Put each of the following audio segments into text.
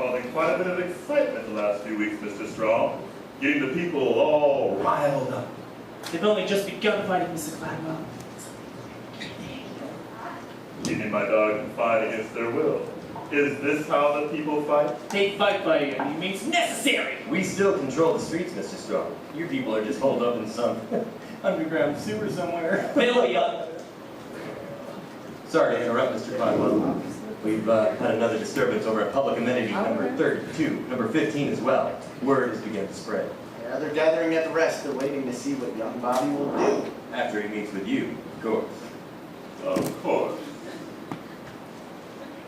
causing quite a bit of excitement the last few weeks, Mr. Strong. Getting the people all riled up. They've only just begun fighting, Mr. Gladwell. Keeping my dog confined against their will. Is this how the people fight? They fight by any means necessary. We still control the streets, Mr. Strong. Your people are just holed up in some underground sewer somewhere. They'll be up. Sorry to interrupt, Mr. Gladwell. We've had another disturbance over at public amenity number 32, number 15 as well. Word has begun to spread. Yeah, they're gathering at the rest. They're waiting to see what young Bobby will do. After he meets with you, of course. Of course.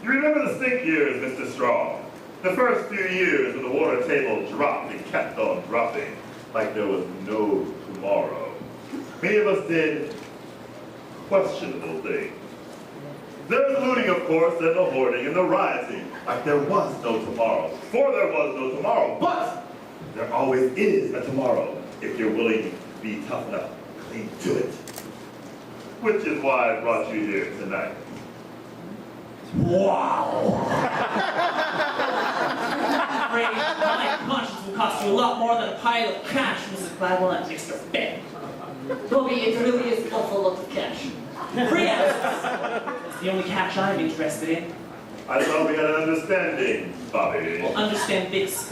You remember the stink years, Mr. Strong? The first few years when the water table dropped and kept on dropping, like there was no tomorrow. Many of us did questionable things. There was the looting, of course, and the hoarding and the rioting, like there was no tomorrow. For there was no tomorrow, but there always is a tomorrow if you're willing to be tough enough to cling to it. Which is why I brought you here tonight. Wow! I'm afraid my conscience will cost you a lot more than a pile of cash, Mrs. Gladwell, and Mr. Finn. Bobby, it really is an awful lot of cash. Free access! It's the only cash I'm interested in. I thought we had an understanding, Bobby. Well, understand this.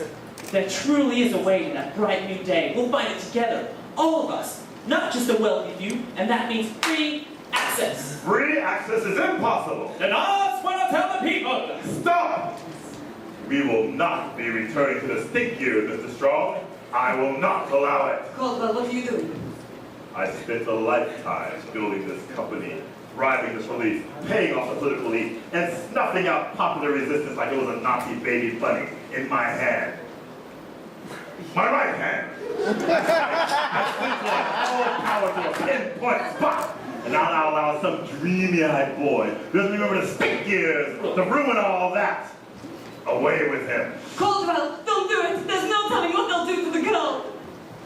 There truly is a way to that bright new day. We'll find it together. All of us. Not just a wealthy few, and that means free access. Free access is impossible. Then that's what I'll tell the people. Stop! We will not be returning to the stink years, Mr. Strong. I will not allow it. Caldwell, what are you doing? I spent a lifetime building this company, bribing the police, paying off the political elite, and snuffing out popular resistance like it was a Nazi baby bunny in my hand. My right hand. I spent all power to a pinpoint spot. And now I'll allow some dreamy-eyed boy who doesn't remember the stink years to ruin all that. Away with him. Caldwell, don't do it! There's no telling what they'll do to the girl!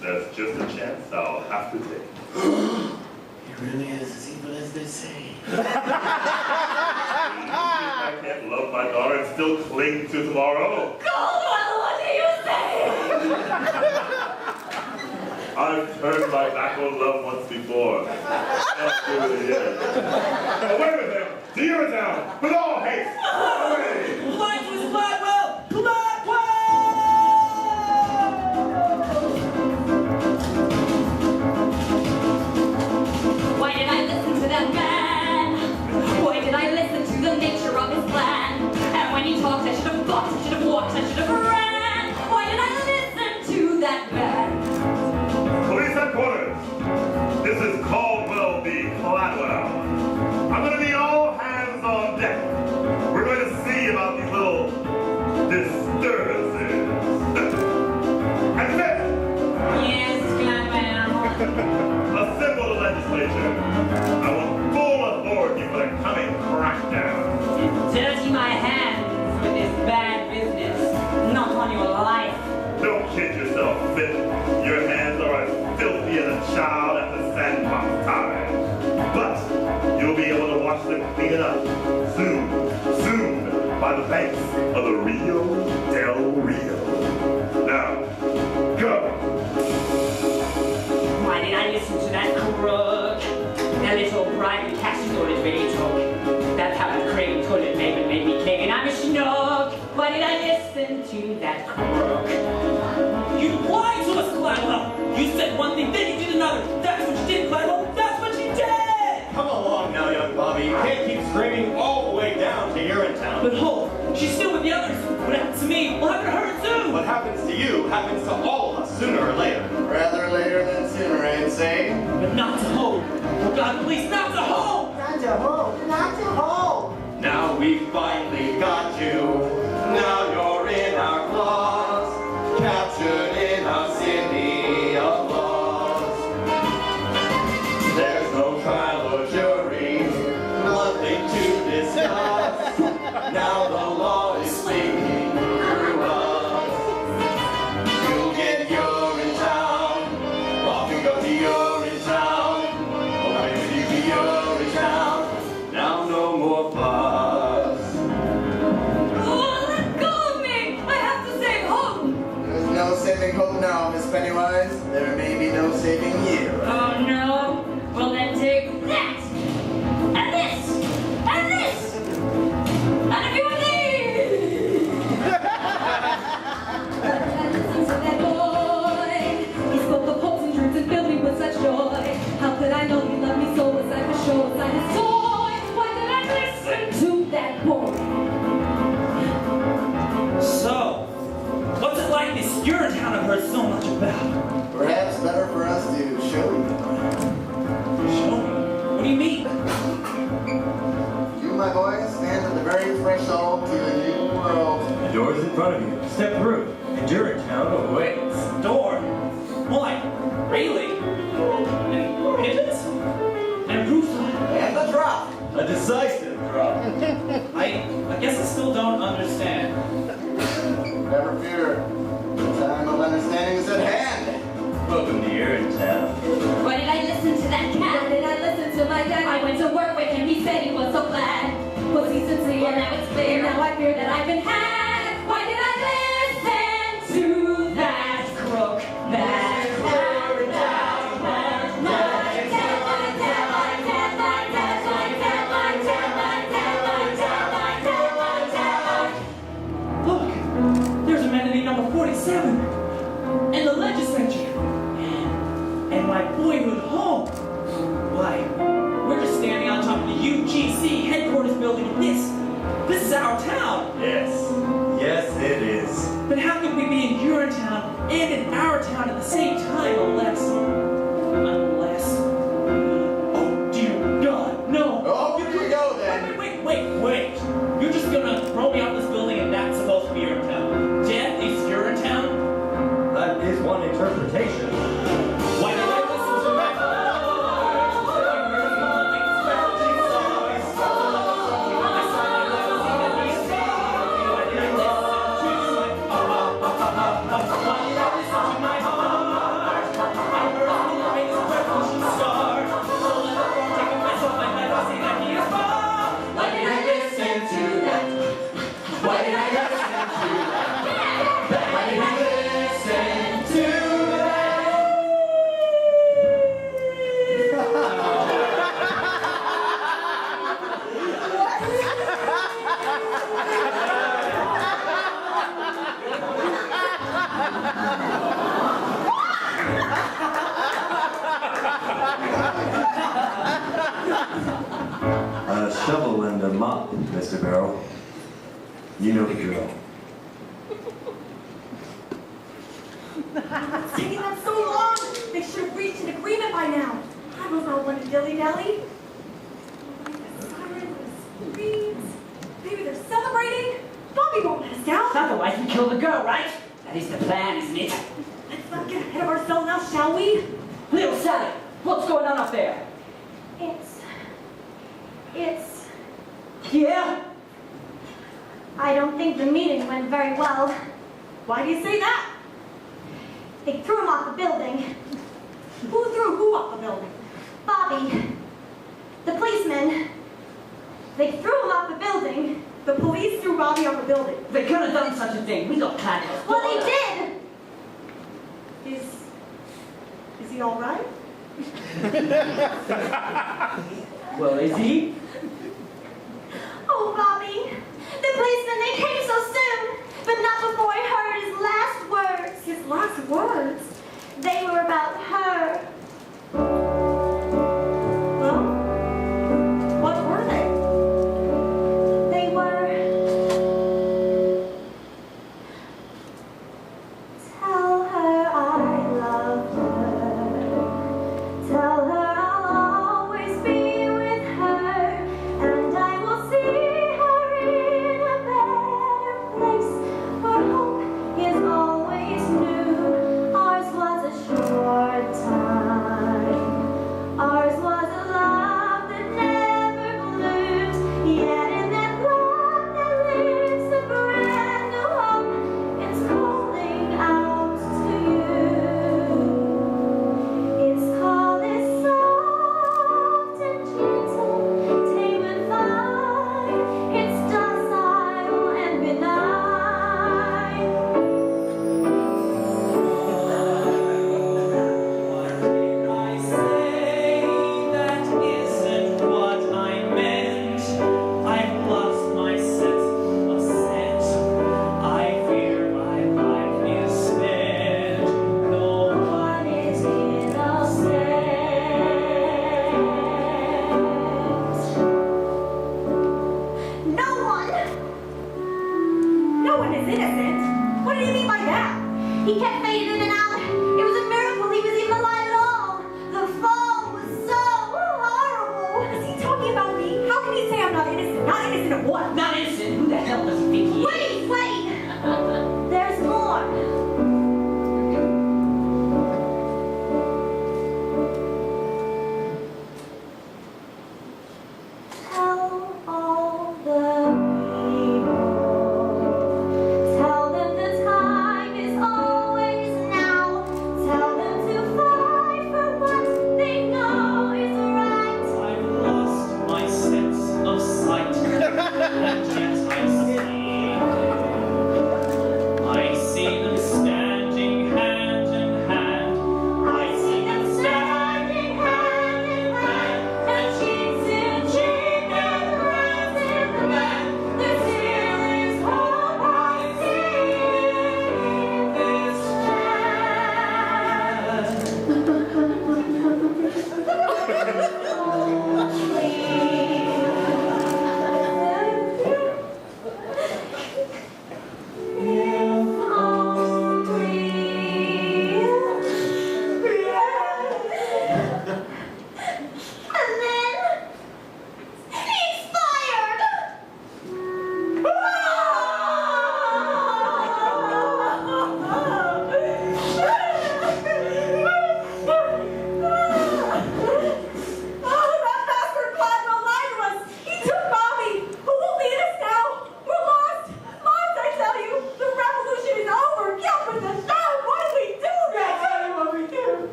That's just a chance I'll have to take. He really is as evil as they say. I can't love my daughter and still cling to tomorrow. Caldwell, what do you say? I've turned my back on love once before. Can't do it again. Away with him! To Urinetown! With all haste! Away! Light was Gladwell! Gladwell! Why did I listen to that man? Why did I listen to the nature of his plan? And when he talked, I should have fought, I should have walked, I should have ran. Why did I listen to that man? Police headquarters! This is Caldwell v. Gladwell. I'm going to need all hands on deck. We're going to see about these little disturbances. And then, Yes, Gladwell. assemble the legislature. I want full authority for the coming crackdown. Dirty my hands with this bad business, not on your life. Don't kid yourself, Fitz. Your hands are as filthy as a child at the sandbox time. But you'll be able to watch them clean it up soon, by the banks of the Rio del Rio. Now, go. Why did I listen to that crook? That little bribe cash storage really took. That's how the crane toilet paper made me king, and I'm a schnook. Why did I listen to that crook? You lied to us, Gladwell! You said one thing, then you did another. That's what you did, Gladwell! That's what you did! Come along now, young Bobby. You can't keep screaming all the way down to Urinetown. But hold, she's still with the others. What happens to me will happen to her too! What happens to you happens to all of us sooner or later. Rather later than sooner, I'd say. But not to hold. Oh God, please, not to hold! Not to hold, not to hold. Now we finally got you. Now you're in our claws, captured in our city of laws. There's no trial or jury, nothing to discuss. Now the law is speaking through us. You'll get Urinetown, off you go to Urinetown. Oh baby, you be Urinetown. Now no more fuss. Oh! saving hope now, Miss Pennywise. There may be no saving you. Oh no! Well then take that! And this! And this! And a few of these! I listened to that boy. He spoke of hopes and dreams and filled me with such joy. How could I know he loved me so? Was I for sure? Was I his toy? Why did I listen to that boy? So, what's it like this Urinetown I've heard so much about? Perhaps better for us to show you. Show me. What do you mean? You, my boy, stand at the very threshold to a new world. The door's in front of you. Step through, and Urinetown awaits. Door? Why? Really? And pigeons? And rooftops? And the drop. A decisive drop. I guess I still don't understand. Never fear. The time of understanding is at hand. Welcome to Urinetown. Why did I listen to that cat? Why did I listen to my dad? I went to work with him, he said he was so glad. Was he sincere? Well, now it's clear. Now I fear that I've been had. Why did I listen to that crook? That crook. Look, there's amenity number 47. And the legislature. And my boyhood home. Why, we're just standing on top of the UGC headquarters building in this is our town. Yes. Yes, it is. But how could we be in Urinetown and in our town at the same time unless... Oh dear God, no. Oh, here we go then. Wait. You're just gonna throw me off this building and that's supposed to be Urinetown. Death is Urinetown? That is one interpretation. Why did I listen to that? A shovel and a mop, Mr. Barrow. You know the drill. It's taking them so long. They should have reached an agreement by now. I don't know when to dilly-dally. The sirens, the screams. Maybe they're celebrating. Bobby won't let us down. Otherwise we kill the girl, right? That is the plan, isn't it? Let's not get ahead of ourselves now, shall we? Little Sally, what's going on up there? It's... Yeah? I don't think the meeting went very well. Why do you say that? They threw him off the building. Who threw who off the building? Bobby. The policeman. They threw him off the building. The police threw Bobby off the building. They could have done such a thing. We got planned. Well, they did. Is he all right? Well, is he? Oh, Bobby. The policeman, they came so soon. But not before I heard his last words. His last words? They were about her. Well, what were they? They were... Tell her I love her. Tell her I'll always be with her. And I will see her in a better place. Where hope is always new. Ours was a short time.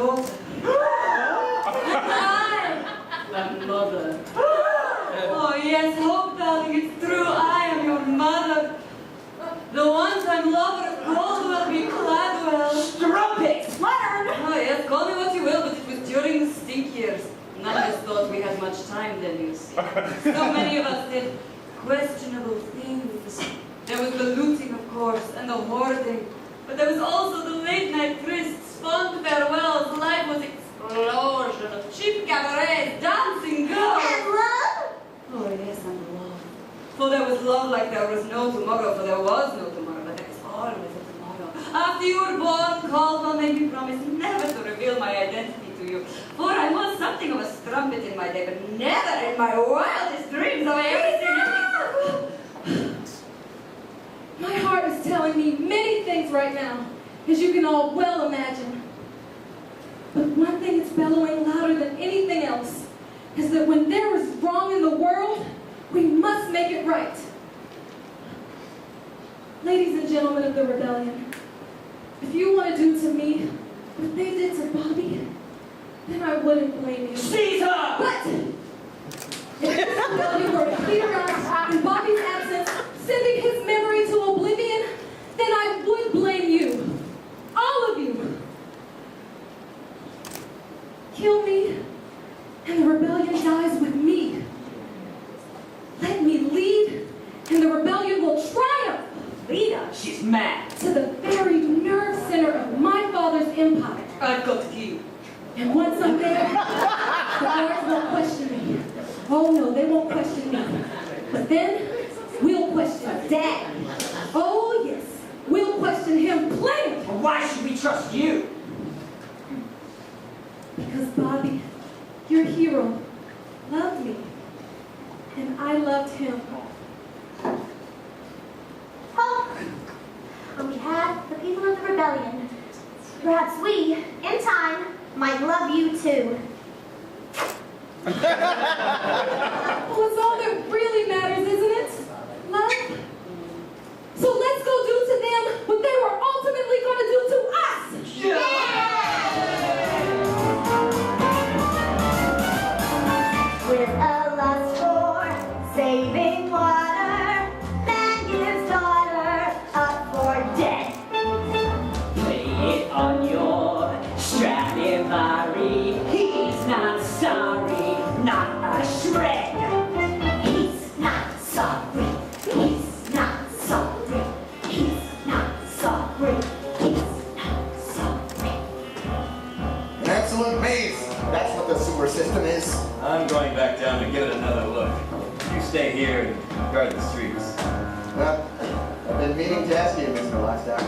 daughter. I, the mother. Oh yes, Hope, darling, it's true. I am your mother. The one-time lover of Caldwell v. Cladwell. Strumpets! Learn! Oh yes, call me what you will, but it was during the stink years. None of us thought we had much time then, you see. So many of us did questionable things. There was the looting, of course, and the hoarding. But there was also the late-night trysts, fond farewells, life was explosion of cheap cabarets, dancing girls. And love? Oh yes, and love. For there was love like there was no tomorrow, for there was no tomorrow, but there was always a tomorrow. After you were born, Caldwell made me promise never to reveal my identity to you. For I was something of a strumpet in my day, but never in my wildest dreams have I ever seen anything. My heart is telling me many things right now, as you can all well imagine. But one thing that's bellowing louder than anything else is that when there is wrong in the world, we must make it right. Ladies and gentlemen of the rebellion, if you want to do to me what they did to Bobby, then I wouldn't blame you. Caesar! But if this rebellion were to peter out in Bobby's absence, sending his memory to oblivion, then I would blame you. All of you. Kill me, and the rebellion dies with me. Let me lead, and the rebellion will triumph. Lead us. She's mad. To the very nerve center of my father's empire. I've got to kill you. And once I'm there, the guards won't question me. Oh no, they won't question me. But then, we'll question Dad. Oh yes, we'll question him plainly. Why should we trust you? Because Bobby, your hero, loved me. And I loved him. Hope, on behalf of the people of the rebellion, perhaps we, in time, might love you too. Well, it's all that really matters, isn't it? Love? So let's go do to them what they were ultimately going to do to us. With a lust for saving water, man gives daughter up for dead. Play it on your Stradivari. He's not sorry, not a shred. He's not sorry. He's not sorry. He's not sorry. He's not sorry. An absolute maze. That's what the sewer system is. I'm going back down to give it another look. You stay here and guard the streets. Well, I've been meaning to ask you, Mr. Lockstock.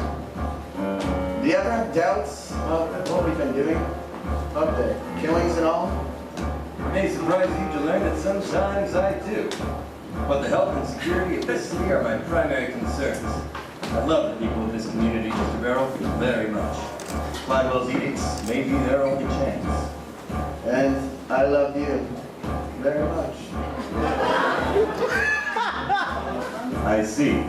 Do you ever have doubts of what we've been doing? Of the killings and all? It may surprise you to learn that sometimes I do. But the health and security of this city are my primary concerns. I love the people of this community, Mr. Barrow, very much. Cladwell's edicts may be their only chance. And I love you very much. I see.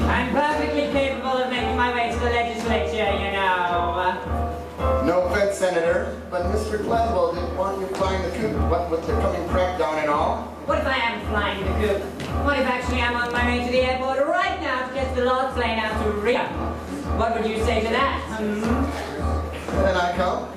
I'm perfectly capable of making my way to the legislature, you know. No offense, Senator, but Mr. Cladwell didn't want you flying the coop, what with the coming crackdown and all. What if I am flying the coop? What if actually I'm on my way to the airport right now to get the Lord plane out to Rio? What would you say to that? And then I come,